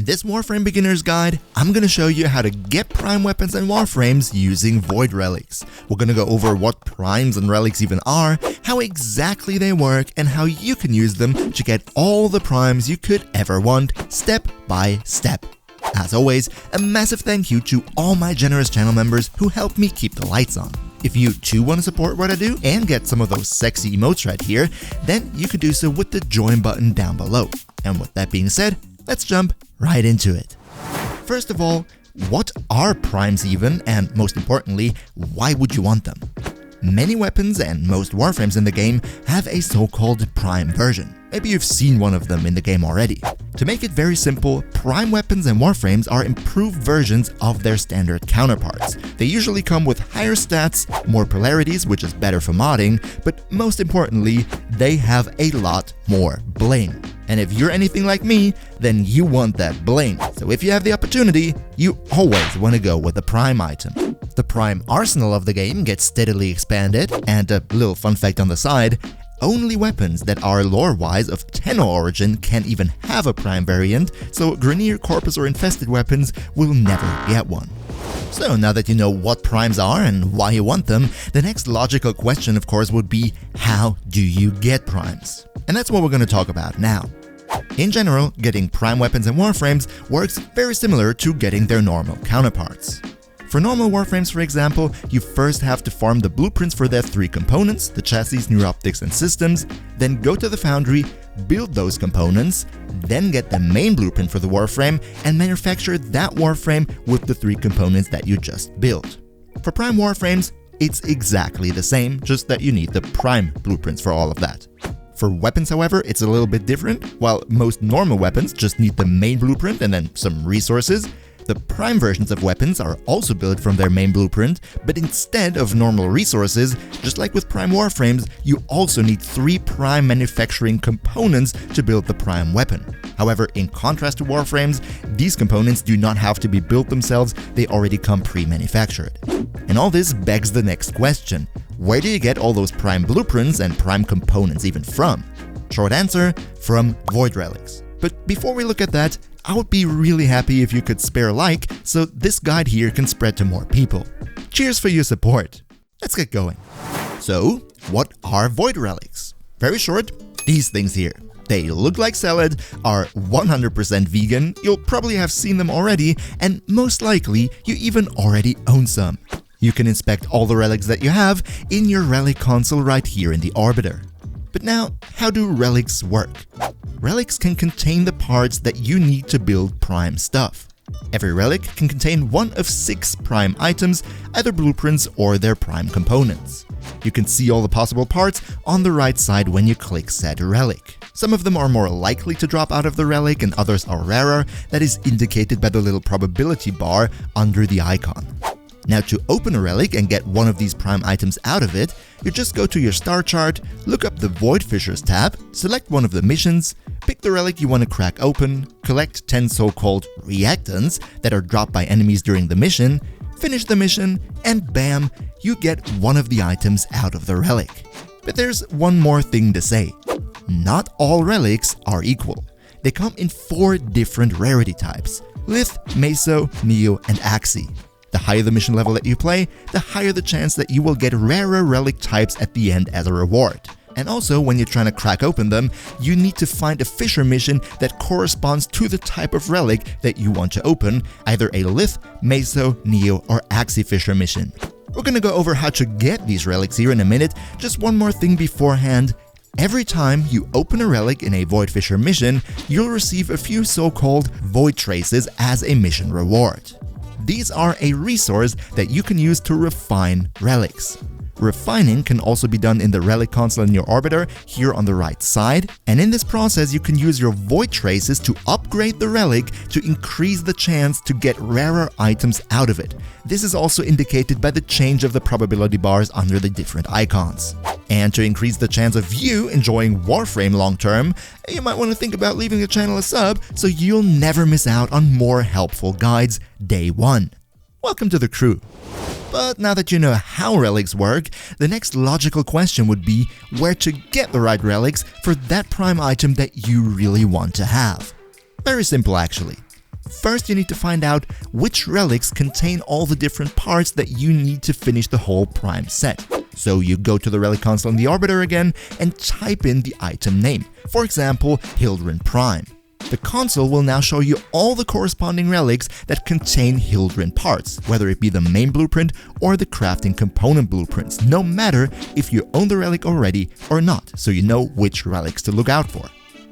In this Warframe beginner's guide, I'm gonna show you how to get prime weapons and warframes using Void Relics. We're gonna go over what primes and relics even are, how exactly they work, and how you can use them to get all the primes you could ever want, step by step. As always, a massive thank you to all my generous channel members who help me keep the lights on. If you too want to support what I do and get some of those sexy emotes right here, then you can do so with the join button down below. And with that being said, let's jump right into it. First of all, what are primes even, and most importantly, why would you want them? Many weapons and most warframes in the game have a so-called prime version. Maybe you've seen one of them in the game already. To make it very simple, prime weapons and warframes are improved versions of their standard counterparts. They usually come with higher stats, more polarities, which is better for modding, but most importantly, they have a lot more bling. And if you're anything like me, then you want that bling. So if you have the opportunity, you always want to go with the prime item. The prime arsenal of the game gets steadily expanded, and a little fun fact on the side, only weapons that are lore-wise of Tenno origin can even have a prime variant, so Grineer, Corpus or Infested weapons will never get one. So now that you know what primes are and why you want them, the next logical question of course would be, how do you get primes? And that's what we're going to talk about now. In general, getting prime weapons and warframes works very similar to getting their normal counterparts. For normal warframes, for example, you first have to farm the blueprints for their 3 components, the chassis, neuroptics and systems, then go to the foundry, build those components, then get the main blueprint for the warframe and manufacture that warframe with the 3 components that you just built. For prime warframes, it's exactly the same, just that you need the prime blueprints for all of that. For weapons, however, it's a little bit different. While most normal weapons just need the main blueprint and then some resources, the prime versions of weapons are also built from their main blueprint, but instead of normal resources, just like with prime warframes, you also need 3 prime manufacturing components to build the prime weapon. However, in contrast to warframes, these components do not have to be built themselves, they already come pre-manufactured. And all this begs the next question: where do you get all those prime blueprints and prime components even from? Short answer, from Void Relics. But before we look at that, I would be really happy if you could spare a like so this guide here can spread to more people. Cheers for your support. Let's get going. So, what are Void Relics? Very short, these things here. They look like salad, are 100% vegan, you'll probably have seen them already, and most likely you even already own some. You can inspect all the relics that you have in your relic console right here in the Orbiter. But now, how do relics work? Relics can contain the parts that you need to build prime stuff. Every relic can contain one of 6 prime items, either blueprints or their prime components. You can see all the possible parts on the right side when you click said relic. Some of them are more likely to drop out of the relic and others are rarer, that is indicated by the little probability bar under the icon. Now to open a relic and get one of these prime items out of it, you just go to your star chart, look up the Void Fissures tab, select one of the missions, pick the relic you want to crack open, collect 10 so-called reactants that are dropped by enemies during the mission, finish the mission, and bam, you get one of the items out of the relic. But there's one more thing to say. Not all relics are equal. They come in 4 different rarity types: Lith, Meso, Neo, and Axii. The higher the mission level that you play, the higher the chance that you will get rarer relic types at the end as a reward. And also, when you're trying to crack open them, you need to find a fissure mission that corresponds to the type of relic that you want to open, either a Lith, Meso, Neo, or Axii fissure mission. We're gonna go over how to get these relics here in a minute. Just one more thing beforehand. Every time you open a relic in a Void Fissure mission, you'll receive a few so-called Void Traces as a mission reward. These are a resource that you can use to refine relics. Refining can also be done in the relic console in your Orbiter, here on the right side, and in this process you can use your Void Traces to upgrade the relic to increase the chance to get rarer items out of it. This is also indicated by the change of the probability bars under the different icons. And to increase the chance of you enjoying Warframe long term, you might want to think about leaving the channel a sub so you'll never miss out on more helpful guides day 1. Welcome to the crew. But now that you know how relics work, the next logical question would be where to get the right relics for that prime item that you really want to have. Very simple actually. first you need to find out which relics contain all the different parts that you need to finish the whole Prime set. So you go to the relic console in the Arbiter again and type in the item name, for example, Hildren Prime. The console will now show you all the corresponding relics that contain Hildren parts, whether it be the main blueprint or the crafting component blueprints, no matter if you own the relic already or not, so you know which relics to look out for.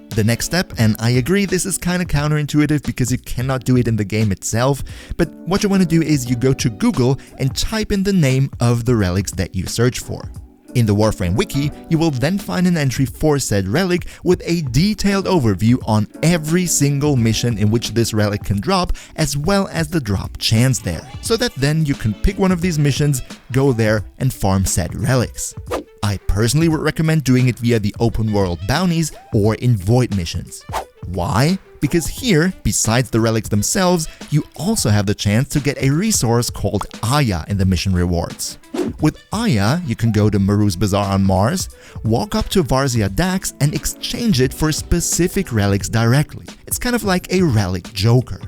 The next step, and I agree this is kinda counterintuitive because you cannot do it in the game itself, but what you want to do is you go to Google and type in the name of the relics that you search for. In the Warframe wiki, you will then find an entry for said relic with a detailed overview on every single mission in which this relic can drop, as well as the drop chance there, so that then you can pick one of these missions, go there and farm said relics. I personally would recommend doing it via the open world bounties or in void missions. Why? Because here, besides the relics themselves, you also have the chance to get a resource called Aya in the mission rewards. With Aya, you can go to Maru's Bazaar on Mars, walk up to Varzia Dax and exchange it for specific relics directly. It's kind of like a relic joker.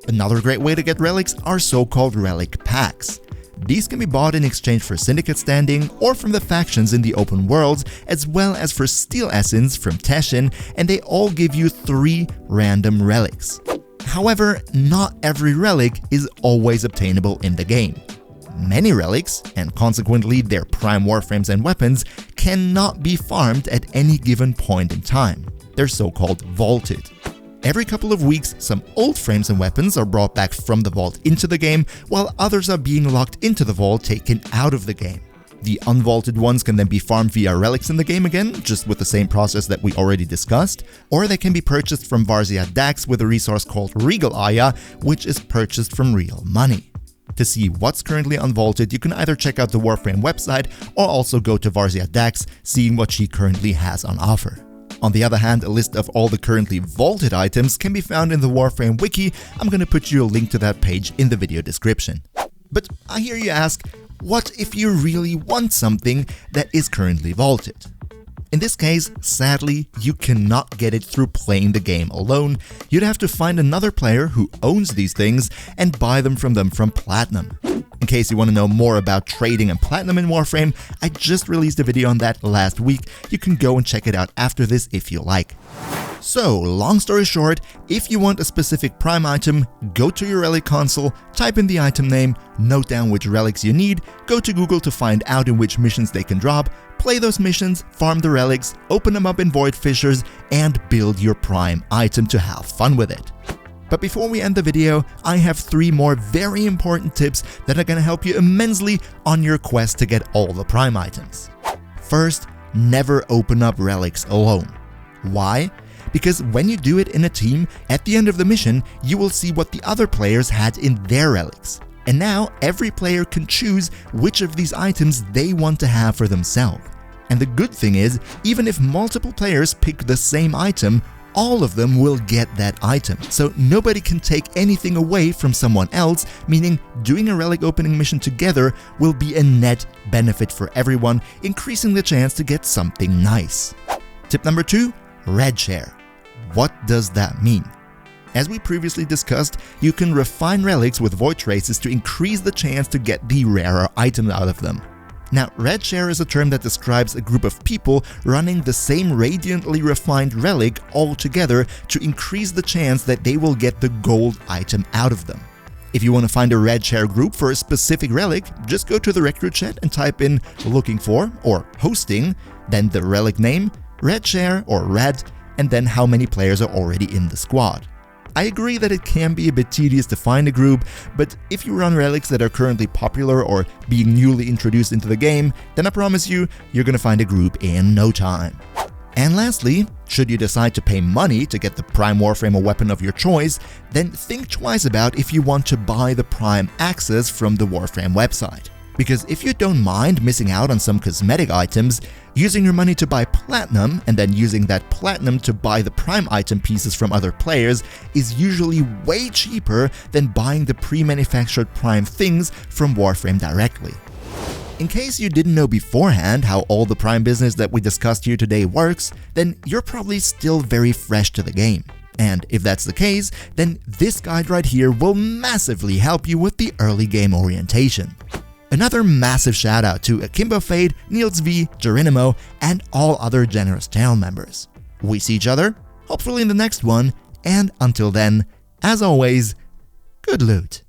Another great way to get relics are so-called relic packs. These can be bought in exchange for Syndicate standing or from the factions in the open worlds, as well as for Steel Essence from Teshin, and they all give you 3 random relics. However, not every relic is always obtainable in the game. Many relics, and consequently their Prime Warframes and Weapons, cannot be farmed at any given point in time. They're so-called vaulted. Every couple of weeks, some old frames and weapons are brought back from the vault into the game, while others are being locked into the vault taken out of the game. The unvaulted ones can then be farmed via relics in the game again, just with the same process that we already discussed, or they can be purchased from Varzia Dax with a resource called Regal Aya, which is purchased from real money. To see what's currently unvaulted, you can either check out the Warframe website or also go to Varzia Dax, seeing what she currently has on offer. On the other hand, a list of all the currently vaulted items can be found in the Warframe wiki. I'm gonna put you a link to that page in the video description. But I hear you ask, what if you really want something that is currently vaulted? In this case, sadly, you cannot get it through playing the game alone. You'd have to find another player who owns these things and buy them from Platinum. In case you want to know more about trading and Platinum in Warframe, I just released a video on that last week. You can go and check it out after this if you like. So, long story short, if you want a specific Prime item, go to your relic console, type in the item name, note down which relics you need, go to Google to find out in which missions they can drop, play those missions, farm the relics, open them up in Void Fissures, and build your Prime item to have fun with it. But before we end the video, I have 3 more very important tips that are gonna help you immensely on your quest to get all the Prime items. First, never open up relics alone. Why? Because when you do it in a team, at the end of the mission, you will see what the other players had in their relics. And now, every player can choose which of these items they want to have for themselves. And the good thing is, even if multiple players pick the same item, all of them will get that item. So nobody can take anything away from someone else, meaning doing a relic opening mission together will be a net benefit for everyone, increasing the chance to get something nice. Tip number 2, red share. What does that mean? As we previously discussed, you can refine relics with void traces to increase the chance to get the rarer item out of them. Now, red share is a term that describes a group of people running the same radiantly refined relic all together to increase the chance that they will get the gold item out of them. If you want to find a red share group for a specific relic, just go to the recruit chat and type in looking for or hosting, then the relic name, red share or red, and then how many players are already in the squad. I agree that it can be a bit tedious to find a group, but if you run relics that are currently popular or being newly introduced into the game, then I promise you, you're gonna find a group in no time. And lastly, should you decide to pay money to get the Prime Warframe or weapon of your choice, then think twice about if you want to buy the Prime access from the Warframe website. Because if you don't mind missing out on some cosmetic items, using your money to buy Platinum and then using that Platinum to buy the Prime item pieces from other players is usually way cheaper than buying the pre-manufactured Prime things from Warframe directly. In case you didn't know beforehand how all the Prime business that we discussed here today works, then you're probably still very fresh to the game. And if that's the case, then this guide right here will massively help you with the early game orientation. Another massive shout out to Akimbo Fade, Niels V, Geronimo, and all other generous channel members. We see each other, hopefully in the next one, and until then, as always, good loot.